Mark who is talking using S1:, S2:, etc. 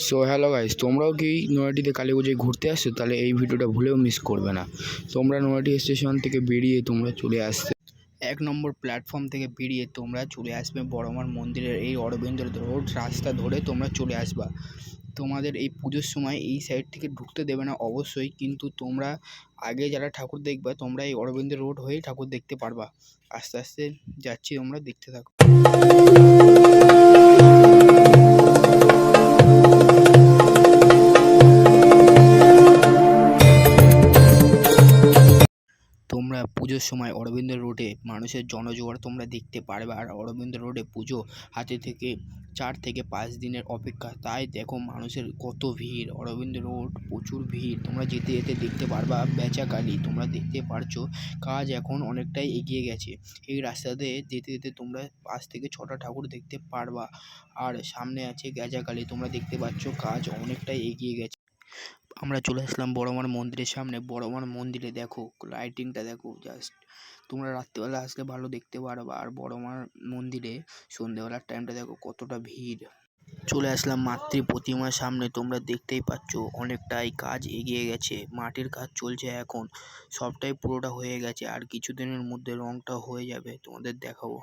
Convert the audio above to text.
S1: So hello guys, তোমরাও কি নৈহাটিতে কালী পুজোয় ঘুরতে আসছো? তাহলে এই ভিডিওটা ভুলেও মিস করবে না। তোমরা নৈহাটি স্টেশন থেকে বেরিয়ে তোমরা চলে আসতে 1 নম্বর প্ল্যাটফর্ম থেকে বেরিয়ে তোমরা চলে আসবে বড়মার মন্দিরের এই অরবিন্দ রোড রাস্তা ধরে তোমরা চলে আসবা। তোমাদের এই পুজোর সময় এই সাইড থেকে ঢুকতে দেবে না অবশ্যই, কিন্তু তোমরা আগে যারা ঠাকুর দেখবা তোমরা এই অরবিন্দ রোড হয়েই ঠাকুর দেখতে পারবা। আস্তে আস্তে যাচ্ছি, তোমরা দেখতে থাকো। তোমরা পুজোর সময় অরবিন্দ রোডে মানুষের জনজোয়ার তোমরা দেখতে পারবে। আর অরবিন্দ রোডে পুজো হাতে থেকে 4 থেকে 5 দিনের অপেক্ষা, তাই দেখো মানুষের কত ভিড়। অরবিন্দ রোড প্রচুর ভিড়, তোমরা যেতে যেতে দেখতে পারবা। বেচাকালী তোমরা দেখতে পারছো কাজ এখন অনেকটাই এগিয়ে গেছে। এই রাস্তাতে যেতে যেতে তোমরা 5 থেকে 6টা ঠাকুর দেখতে পারবা। আর সামনে আছে গেজাকালী, তোমরা দেখতে পাচ্ছ কাজ অনেকটাই এগিয়ে গেছে। আমরা চলে আসলাম বড়মার মন্দিরের সামনে। বড়মার মন্দিরে দেখো লাইটিংটা দেখো, জাস্ট তোমরা রাত্রিবেলা আসলে ভালো দেখতে পারবা। আর বড়মার মন্দিরে সন্ধ্যেবেলার টাইমটা দেখো কতটা ভিড়। চলে আসলাম মাতৃ প্রতিমার সামনে, তোমরা দেখতেই পাচ্ছ অনেকটাই কাজ এগিয়ে গেছে। মাটির কাজ চলছে এখন, সবটাই পুরোটা হয়ে গেছে। আর কিছুদিনের মধ্যে রংটা হয়ে যাবে, তোমাদের দেখাবো।